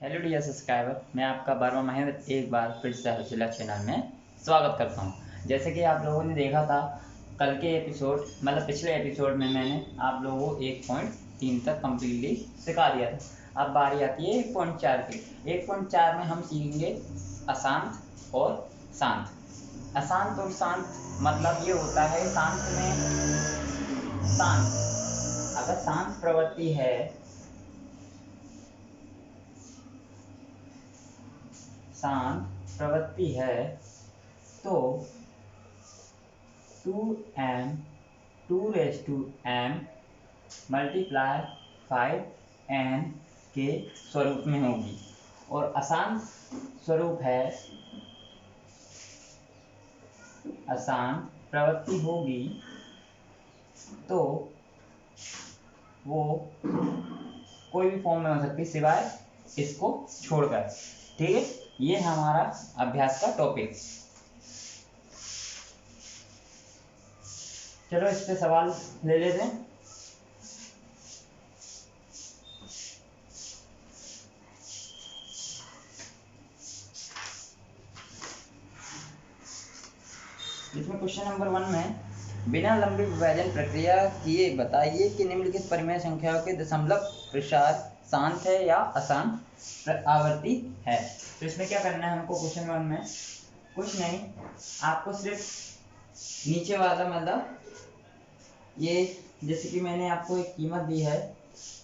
Hello dear subscriber, मैं आपका वर्मा महेंद्र एक बार फिर से हर्षिला चैनल में स्वागत करता हूं। जैसे कि आप लोगों ने देखा था कल के एपिसोड मतलब पिछले एपिसोड में मैंने आप लोगों को 1.3 तक कम्प्लीटली सिखा दिया था। अब बारी आती है 1.4 की। 1.4 में हम सीखेंगे अशांत और शांत। अशांत और शांत मतलब ये होता है शांत में शांत, अगर शांत प्रवृत्ति है शांत प्रवृत्ति है तो 2m 2m मल्टीप्लाई 5n के स्वरूप में होगी। और अशांत स्वरूप है, अशांत प्रवृत्ति होगी तो वो कोई भी फॉर्म में हो सकती सिवाय इसको छोड़कर। ठीक है, ये है हमारा अभ्यास का टॉपिक। चलो इस पे सवाल ले लेते हैं। इसमें क्वेश्चन नंबर 1 में बिना लंबी विभाजन प्रक्रिया किए बताइए कि निम्नलिखित परिमेय संख्याओं के दशमलव प्रसार शांत है या अशांत आवृत्ति है। तो इसमें क्या करना है हमको क्वेश्चन 1 में, कुछ नहीं, आपको सिर्फ नीचे वाला मतलब ये, जैसे कि मैंने आपको एक कीमत दी है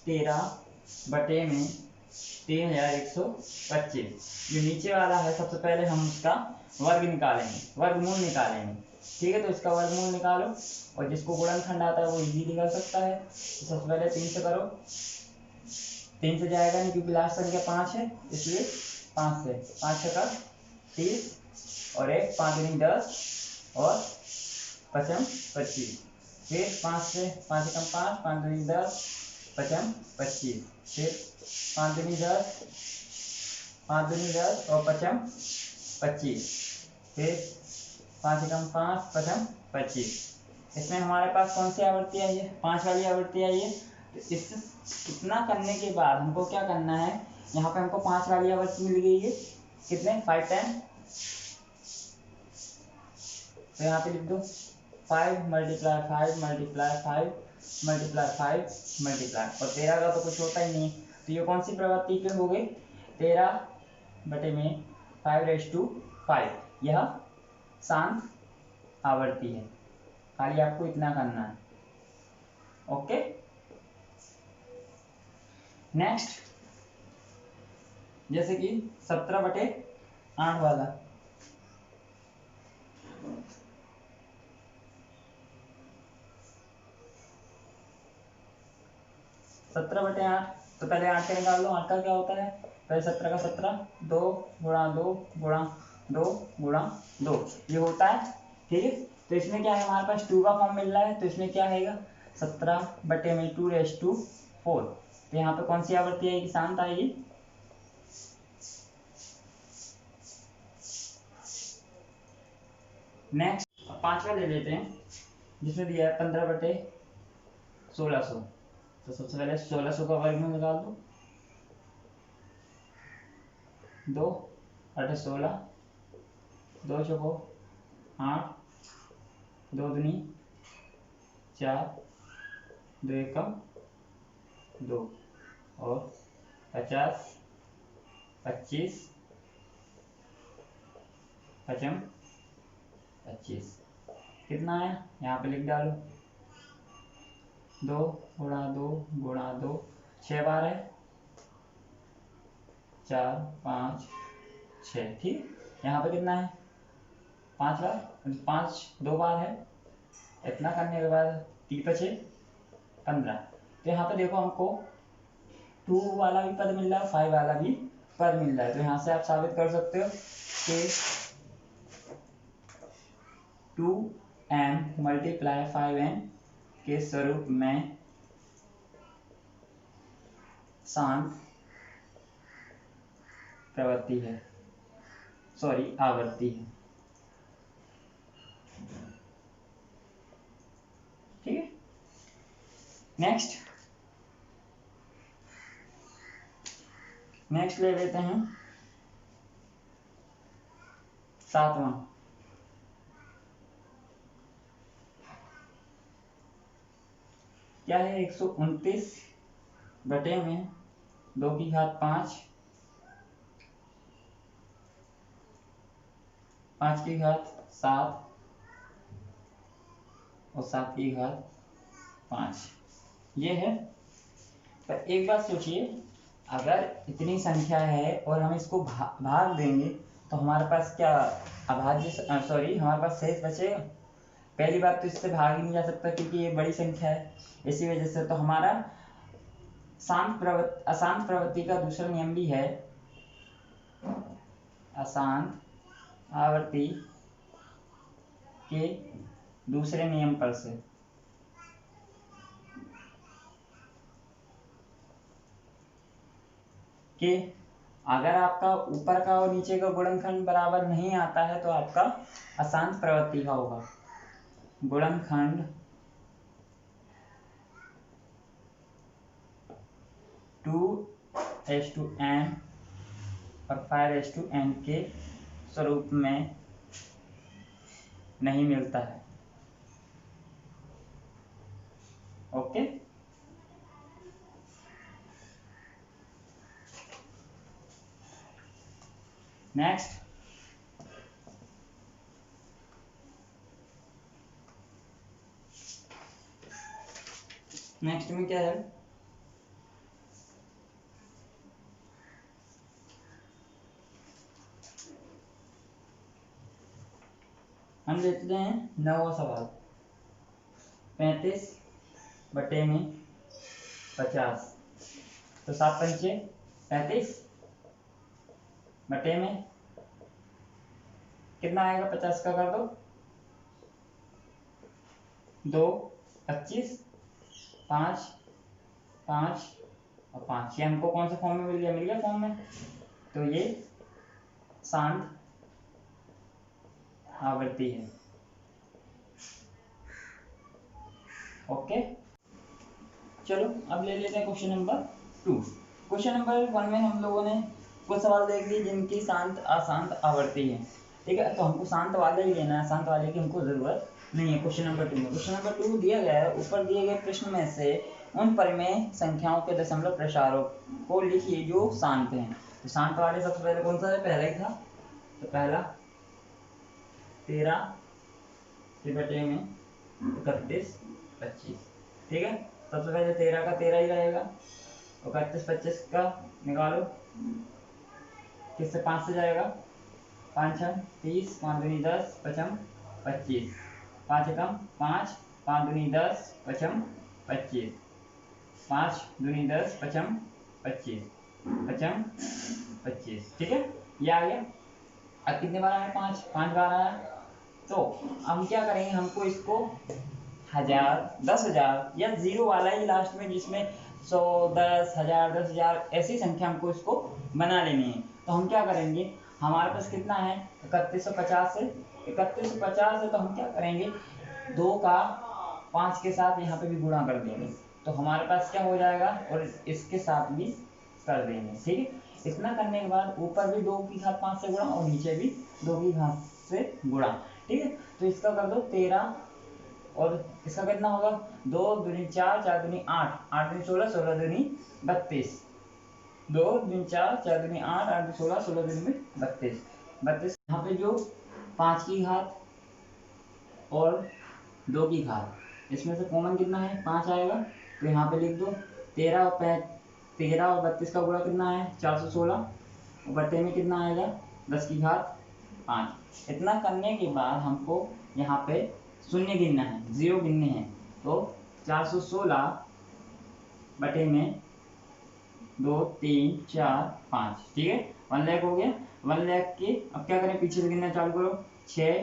13/3125। जो नीचे वाला है सबसे पहले हम उसका वर्ग निकालेंगे, वर्गमूल निकालेंगे। ठीक है, तो इसका वर्गमूल निकालो और जिसको गुणनखंड आता है वो इजीली कर सकता है। तो सबसे पहले 3 से करो, 3 से जाएगा नहीं क्योंकि लास्ट संख्या 5 है, इसलिए 5 से 5 का 30 और 1 5 दूनी 10 और 5 25। फिर 5 से 5 कम 5 5 दूनी 10 5 25। फिर 5 दूनी 10 5 दूनी 10 और 5 25। फिर 5 कम 5 5 25। इसमें हमारे पास कौन सी आवृत्ति आई है? 5 वाली आवृत्ति आई है। तो इससे इतना करने के बाद हमको क्या करना है, यहाँ पे हमको 5 वाली आवृत्ति मिल गई है, कितने 5 टाइम। तो यहाँ पे लिख दो 5 मल्टीप्लाई 5 मल्टीप्लाई 5 मल्टीप्लाई 5 मल्टीप्लाई, और 13 का तो कुछ होता ही नहीं। तो ये कौन सी प्रवृत्ति पे हो गई? 13/5/5, यह शांत आवृत्ति है। खाली आपको इतना करना है। ओके, नेक्स्ट जैसे कि 17/8 वाला। 17/8, तो पहले 8 का निकाल लो। 8 का क्या होता है? पहले 17 का 17, 2 गुणा 2 गुणा 2 गुणा 2 ये होता है। ठीक है, तो इसमें क्या है, हमारे पास 2 का फॉर्म मिल रहा है, तो इसमें क्या आएगा 17/2⁴। तो यहाँ पे कौन सी आवृत्ति आएगी? शांत आएगी। नेक्स्ट 5वां ले लेते हैं, जिसमें दिया है 15/1600। तो सबसे पहले 1600 का वर्गमूल निकाल दो। 2 8 16, 2 चौको 8, 2 दूनी 4, 2 एकम 2 और 50 25 पचम 25। कितना है यहाँ पे लिख डालो, 2 गुणा 2 गुणा 2, 6 बार है, 4 5 6। ठीक, यहाँ पे कितना है 5 बार, 5 2 बार है। इतना करने के बाद 3 × 6 15। तो यहाँ पे देखो हमको 2 वाला भी पद मिल रहा है, 5 वाला भी पद मिल रहा है। तो यहाँ से आप साबित कर सकते हो कि 2m मल्टीप्लाई 5n के स्वरूप में शांत प्रवृत्ति है, सॉरी आवृत्ति है। ठीक है, नेक्स्ट नेक्स्ट ले लेते हैं 7वां। क्या है 129 बटे में 2 की घात 5, 5 की घात 7 और 7 की घात 5 ये है। पर एक बात सोचिए, अगर इतनी संख्या है और हम इसको भाग देंगे तो हमारे पास क्या अभाज्य हमारे पास शेष बचेगा? पहली बात तो इससे भाग ही नहीं जा सकता क्योंकि ये बड़ी संख्या है, इसी वजह से। तो हमारा अशांत प्रवृत्ति का दूसरा नियम भी है, अशांत आवर्ती के दूसरे नियम पर से कि अगर आपका ऊपर का और नीचे का गुणनखंड बराबर नहीं आता है तो आपका अशांत प्रवृत्ति का होगा। गुणनखंड 2:n और 5:n के स्वरूप में नहीं मिलता है। ओके, नेक्स्ट में क्या है? हम लेते हैं 9वां सवाल। 35 बटे में 50, तो 7 पंचे 35 बटे में कितना आएगा? 50 का कर दो 2, 25, 5, 5 और 5। ये हमको कौन से फॉर्म में मिल गया? मिल गया फॉर्म में। तो ये शांत आवृत्ति है। ओके, चलो अब ले लेते हैं क्वेश्चन नंबर 2। क्वेश्चन नंबर 1 में हम लोगों ने कुछ सवाल देख लिए जिनकी शांत अशांत आवृत्ति है। ठीक है, तो हमको शांत वाले ही लेना है, अशांत वाले की हमको जरूरत नहीं है। क्वेश्चन नंबर 2 में, क्वेश्चन नंबर 2 दिया गया है, ऊपर दिए गए प्रश्न में से उन परिमेय संख्याओं के दशमलव प्रसारों को लिखिए जो शांत हैं। तो शांत वाले सबसे पहले कौन सा है? पहला ही था, तो पहला 13 के बटे में 31, 25। ठीक है, सबसे पहले 13 का 13 ही रहेगा, 31, 25 का निकालो, किससे? 5 से जाएगा, 5 छम 30, 5 दूनी 10, 5 25, 5 एकम 5, 5 दूनी 10, 5 25, 5 दूनी 10, 5 25, 5 25। ठीक है, ये आ गया। अब कितने बार आया? 5 बार आया। तो हम क्या करेंगे, हमको इसको 1000, 10,000 या जीरो वाला ही लास्ट में, जिसमें 100, 10,000, 10,000 ऐसी संख्या हमको इसको बना लेनी है। तो हम क्या करेंगे, हमारे पास कितना है? 3150 है। 3150 है तो हम क्या करेंगे, 2 का 5 के साथ यहाँ पे भी गुणा कर देंगे, तो हमारे पास क्या हो जाएगा, और इसके साथ भी कर देंगे। ठीक है, इतना करने के बाद ऊपर भी 2 की घात 5 से गुणा और नीचे भी 2 की घात से गुणा। ठीक है, तो इसका कर दो 13 और इसका कितना होगा? 2 दूनी 4, 4 दूनी 8, 8 दूनी 16, 16 दूनी 32, 2 दूनी 4, 4 दूनी 8, 8 दूनी 16, 16 दूनी 32, 32। यहाँ पे जो 5 की घात और 2 की घात, इसमें से कॉमन कितना है? 5 आएगा, तो यहाँ पे लिख दो 13 और 32 का गुणा कितना है? 416, और बटे में कितना आएगा? 10 की घात 5। इतना करने के बाद हमको यहाँ पे शून्य गिनना है, जीरो गिनने हैं, तो 416 बटे में 2, 3, 4, 5। ठीक है, 1 लाख हो गया। 1 लाख के अब क्या करें, पीछे से गिनना चालू करो, 6,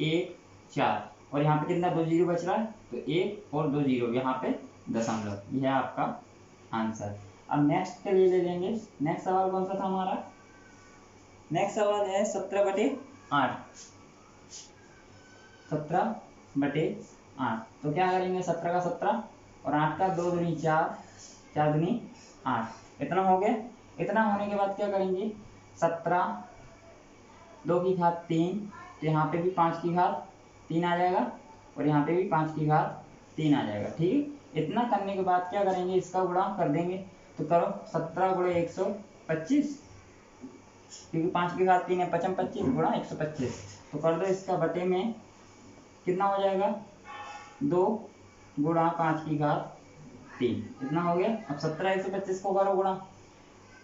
1, 4, और यहाँ पे कितना? 2 जीरो बच रहा है, तो 1 और 2 जीरो, यहाँ पे दशमलव। यह है आपका आंसर। अब नेक्स्ट के लिए ले लेंगे। नेक्स्ट सवाल कौन सा था हमारा? नेक्स्ट सवाल है 17 बटे 8। 17 बटे 8, तो क्या करेंगे, 17 का 17 और 8 का 2 दूनी 4, 4 दूनी 8, इतना हो गया। इतना होने के बाद क्या करेंगे, 17 2 की घात 3, तो यहाँ पे भी 5 की घात 3 आ जाएगा और यहाँ पे भी 5 की घात 3 आ जाएगा। ठीक है, इतना करने के बाद क्या करेंगे, इसका गुणा कर देंगे। तो करो 17 गुणे 125, क्योंकि 5 की घात 3 है, 5 25 गुणा 125, तो कर दो इसका बटे में कितना हो जाएगा, 2 गुणा 5 की घात 3, इतना हो गया। अब 17 125 को करो गुणा,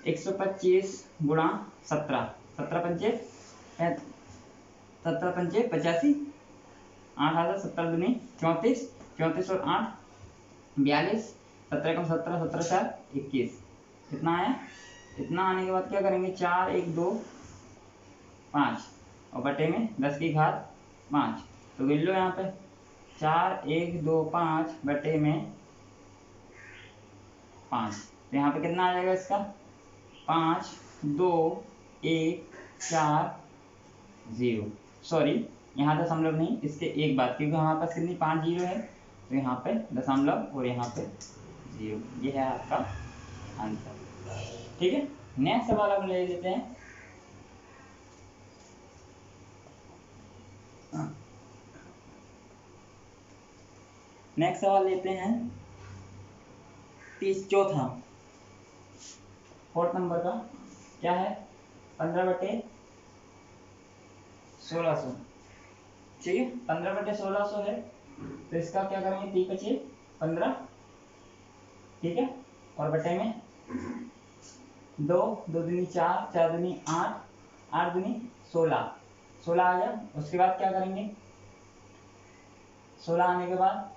125 गुणा 17, 17 पंचे 85, 8 आता, 17 दूनी 34, 34 और 8 42, 17 कम 17, 17 4 21, कितना आया। इतना आने के बाद क्या करेंगे, 4 1 2 5 और बटे में 10 की घात 5, तो गिन लो यहाँ पे 4 1 2 5 बटे में 5, तो यहाँ पे कितना आ जाएगा इसका, 5 2 1 4 0, सॉरी यहाँ दशमलव नहीं, इसके एक बात, क्योंकि हमारे पास कितनी 5 जीरो है, तो यहाँ पे दशमलव और यहाँ पे 0, ये है आपका आंसर। ठीक है, नेक्स्ट सवाल हम ले लेते हैं। नेक्स्ट सवाल लेते हैं 34 4th नंबर का, क्या है, 15/1600। ठीक है, 15/1600 है, तो इसका क्या करेंगे, 3 बचे 15, ठीक है, और बटे में 2 2 दूनी 4 4 दूनी 8 8 दूनी 16 16 आ गया। उसके बाद क्या करेंगे, 16 आने के बाद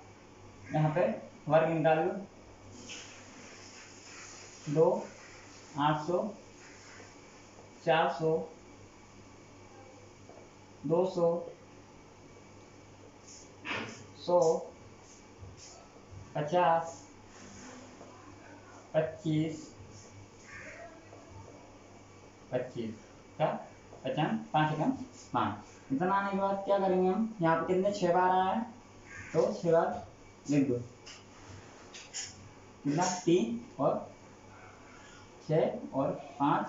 यहाँ पे वर्ग निकाल लो, 2 800 400 200 100 50 25 25 का 50 5 एकम 5। इतना आने के बाद क्या करेंगे हम, यहाँ पे कितने 6 बार आया है, तो 6 बार लिख दो, कितना 3 और 6 और 5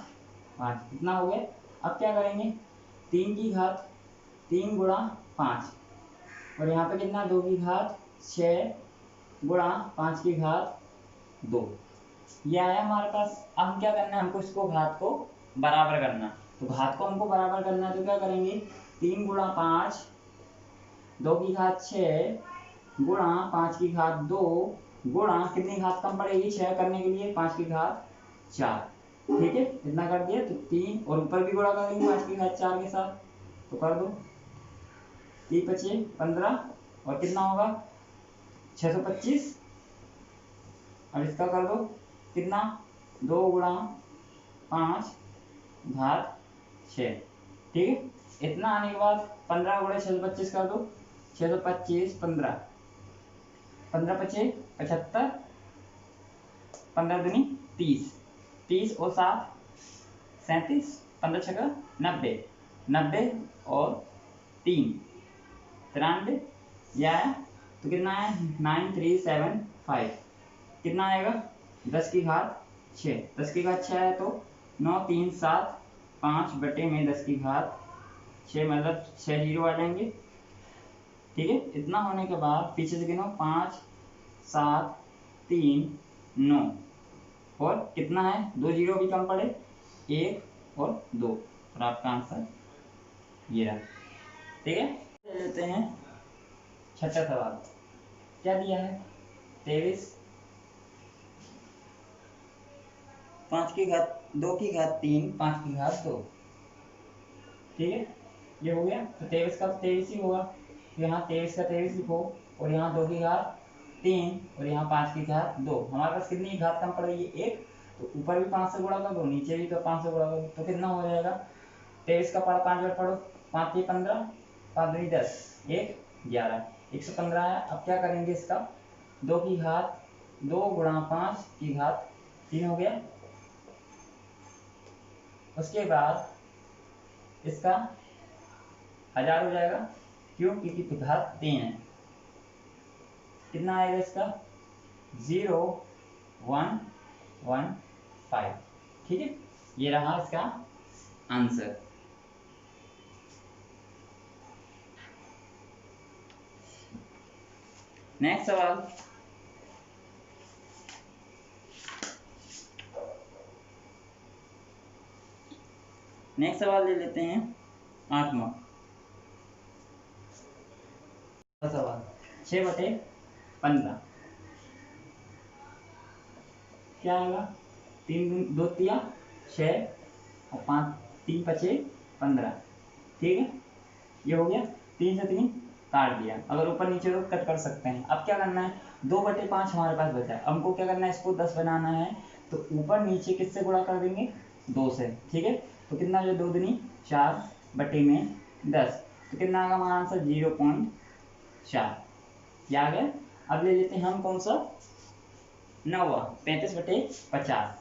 5, इतना हो गया। अब क्या करेंगे, 3 की घात 3 गुणा 5 और यहाँ पे कितना 2 की घात 6 गुणा 5 की घात 2, ये आया हमारे पास। अब हम क्या करना है, हमको इसको घात को बराबर करना, तो घात को हमको बराबर करना है, तो क्या करेंगे, 3 गुणा 5 2 की घात 6 गुणा 5 की घात 2 गुणा कितनी घात कम पड़ेगी 6 करने के लिए, 5 की घात 4। ठीक है, इतना कर दिया, तो 3 और ऊपर भी गुणा करेंगे 5 की घात 4 के साथ, तो कर दो 3 बचे 15 और कितना होगा 625। अब इसका कर दो कितना, 2 गुणा 5 घात 6। ठीक है, इतना आने के बाद 15 गुणे 625 कर दो, 625 15 15 पचे 75, 15 दूनी 30 30 और 7 37, 15 छक्का 90 90 और 3 93, यह आया। तो कितना आया 9375, कितना आएगा 10 की घात 6, 10 की घात 6 है तो 9 3 7 5 बटे में 10 की घात 6, मतलब 6 जीरो आ जाएंगे। ठीक है, इतना होने के बाद पीछे से गिनो 5 7 3 9 और कितना है 2 जीरो भी कम पड़े 1 और 2, और आपका आंसर ये रहा। ठीक है, लेते हैं छठा सवाल, क्या दिया है 23 5 की घात 2 की घात 3 5 की घात 2। ठीक है, ये हो गया, तो 23 का 23 ही होगा, तो यहाँ 23 का 23 लिखो और यहाँ 2 की घात 3 और यहाँ 5 की घात 2। हमारे पास कितनी घात कम पड़ेगी 1, तो ऊपर भी 5 से गुणा कर दो, नीचे भी 5 से गुणा कर दो, तो कितना हो जाएगा 23 का पढ़ा 5 बार पढ़ो, 5 3 15 5 2 10 1 11 115 है। अब क्या करेंगे, इसका 2 की घात 2 गुणा 5 की घात 3 हो गया। उसके बाद इसका 1000 हो जाएगा, क्यों, क्योंकि घात 3 है। कितना आएगा इसका 0 1 1 5। ठीक है, ये रहा इसका आंसर। नेक्स्ट सवाल, नेक्स्ट सवाल ले लेते हैं 8वां सवाल। 6/15 क्या आएगा? 3 2 तिया 6 और 5 3 5 15, ठीक है, ये हो गया। 3 से 3 काट दिया, अगर ऊपर नीचे तो कट कर सकते हैं। अब क्या करना है, 2/5 हमारे पास बचा है, हमको क्या करना है, इसको 10 बनाना है, तो ऊपर नीचे किससे गुणा कर देंगे, 2 से, ठीक है। तो कितना हो जाए, 2 दूनी 4 बटे में 10, तो कितना आएगा हमारा आंसर, 0.4, क्या आ गया। अब ले लेते हैं हम कौन सा, 9वां, 35/50,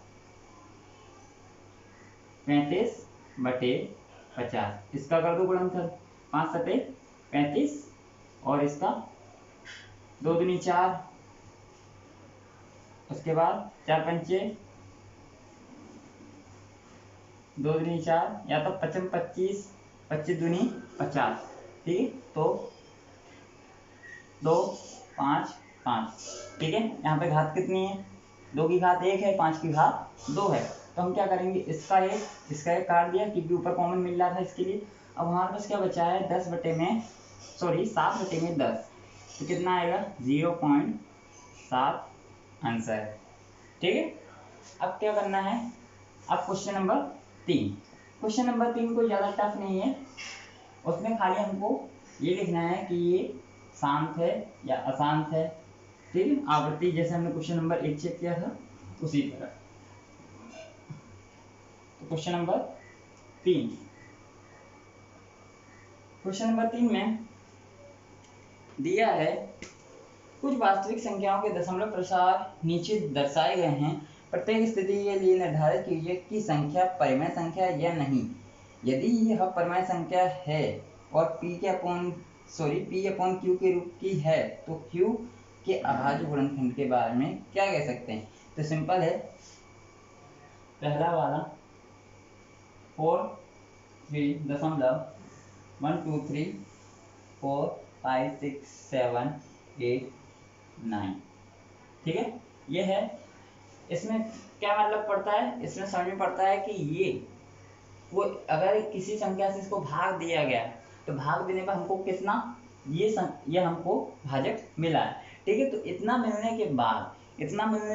35/50, इसका कर दो गुणनफल, 5 सते 35 और इसका 2 दूनी 4, उसके बाद 4 पंचे 2 दूनी 4, या तो 55 25 25 दूनी 50, ठीक है, तो 2 5 5, ठीक है। यहाँ पे घात कितनी है, 2 की घात 1 है, 5 की घात 2 है, तो हम क्या करेंगे, इसका एक काट दिया क्योंकि ऊपर कॉमन मिल रहा था इसके लिए। अब हमारे पास क्या बचा है, 7/10, तो कितना आएगा, 0.7 आंसर है, ठीक है। अब क्या करना है, अब क्वेश्चन नंबर 3। क्वेश्चन नंबर 3 कोई ज़्यादा टफ नहीं है, उसमें खाली हमको ये लिखना है कि ये शांत है या अशांत है, ठीक है, आवृत्ति जैसे हमने क्वेश्चन नंबर 1 चेक किया था उसी तरह। तो क्वेश्चन नंबर 3, क्वेश्चन नंबर 3 में दिया है, कुछ वास्तविक संख्याओं के दशमलव प्रसार नीचे दर्शाए गए हैं, प्रत्येक स्थिति के लिए निर्धारित कीजिए कि संख्या परिमेय संख्या या नहीं। यदि यह परिमेय संख्या है और P अपॉन Q के रूप की है, तो Q के अभाज्य गुणनखंड के बारे में क्या कह सकते हैं। तो सिंपल है, पहला वाला 4 3 दशमलव 1 2 3 4 5 6 7 8 9, ठीक है, ये है। इसमें क्या मतलब पड़ता है, इसमें समझ में पड़ता है कि ये वो अगर किसी संख्या से इसको भाग दिया गया तो भाग देने पर हमको कितना, ये हमको भाजक मिला है, ठीक है। तो इतना मिलने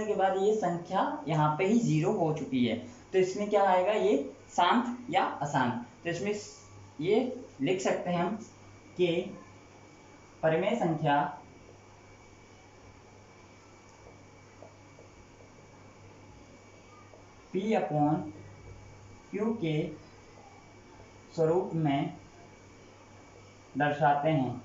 के बाद ये संख्या यहाँ पे ही 0 हो चुकी है, तो इसमें क्या आएगा, ये शांत या अशांत। तो इसमें ये लिख सकते हैं हम कि परिमेय संख्या P अपॉन Q के स्वरूप में दर्शाते हैं।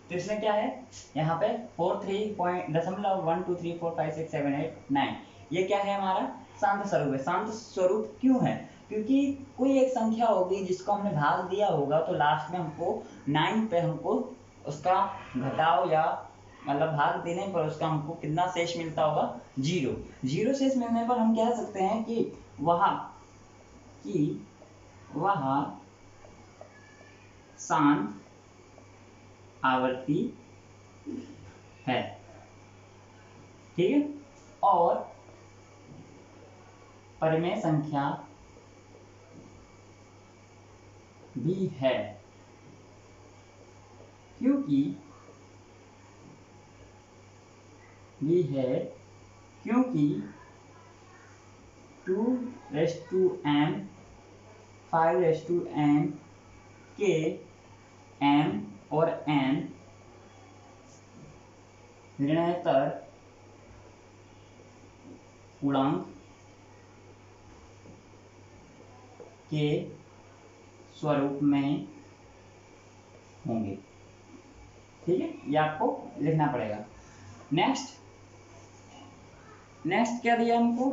तो इसमें क्या है, यहाँ पे 4.3.123456789, ये क्या है, हमारा शांत स्वरूप है। शांत स्वरूप क्यों है, क्योंकि कोई एक संख्या होगी जिसको हमने भाग दिया होगा, तो लास्ट में हमको 9 पे हमको उसका घटाव या मतलब भाग देने पर उसका हमको कितना शेष मिलता होगा, 0 शेष मिलने पर हम कह सकते हैं कि वह शांत आवर्ती है, ठीक है। और परिमेय संख्या भी है, क्योंकि 2m 5m के m और n ऋणात्तर पूर्णांक के स्वरूप में होंगे, ठीक है, ये आपको लिखना पड़ेगा। नेक्स्ट क्या दिया हमको,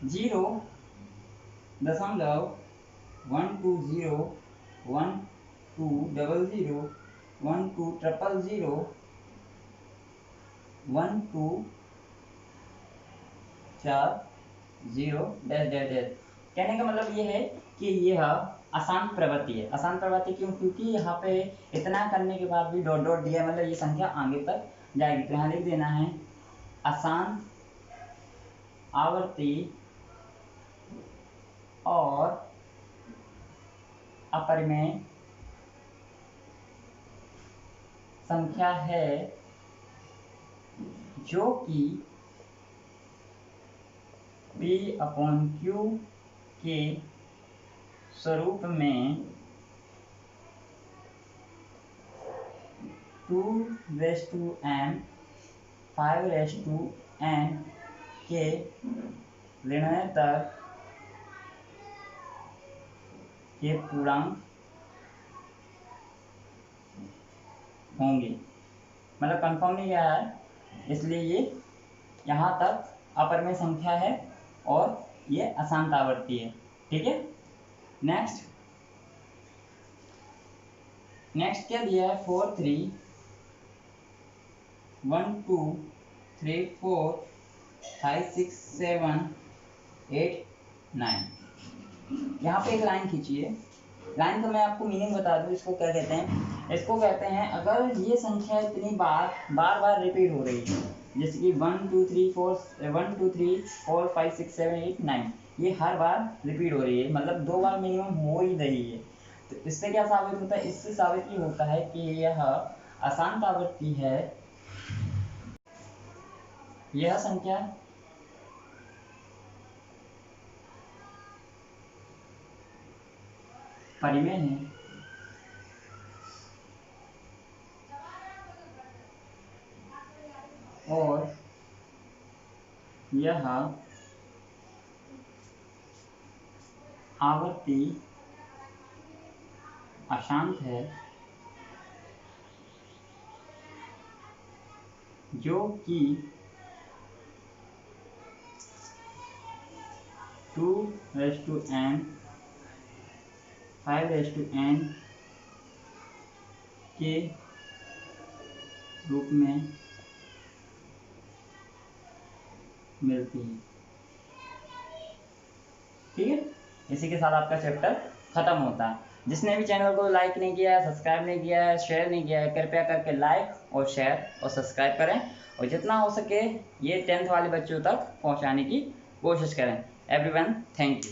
0.120 1200 1200 1 2 4 0 डैश डैश डैश। कहने का मतलब ये है कि यह आसान प्रवृत्ति है। आसान प्रवृत्ति क्यों? क्योंकि यहाँ पे इतना करने के बाद भी डॉट डॉट दिया, मतलब ये संख्या आगे तक जाएगी। तो यहाँ लिख देना है आसान आवर्ती और अपरिमेय संख्या है जो कि P/Q के स्वरूप में 2n 5n के ऋणात्मक के पूर्णांक होंगे। मतलब कंफर्म नहीं किया है, इसलिए ये यहाँ तक अपरिमेय संख्या है और ये अशांत आवर्ती है। ठीक है। नेक्स्ट क्या दिया है? 4 3 1 2 3 4 5 6 7 8 9। यहाँ पे एक लाइन खींचिए। लाइन का मैं आपको मीनिंग बता दूं, इसको क्या कहते हैं? इसको कहते हैं अगर ये संख्या इतनी बार रिपीट हो रही है, जैसे कि 1 2 3 4 5 6 7 8 9, ये हर बार रिपीट हो रही है, मतलब 2 बार मिनिमम हो ही रही है। तो इससे क्या साबित होता है? इससे साबित ये होता है कि यह अशांत आवृत्ति है। यह संख्या परिमेय है और यह आवृत्ति अशांत है जो कि 2n 5n के रूप में मिलती है। ठीक है। इसी के साथ आपका चैप्टर खत्म होता है। जिसने भी चैनल को लाइक नहीं किया है, सब्सक्राइब नहीं किया है, शेयर नहीं किया है, कृपया करके लाइक और शेयर और सब्सक्राइब करें और जितना हो सके ये 10th वाले बच्चों तक पहुंचाने की कोशिश करें। Everyone, thank you.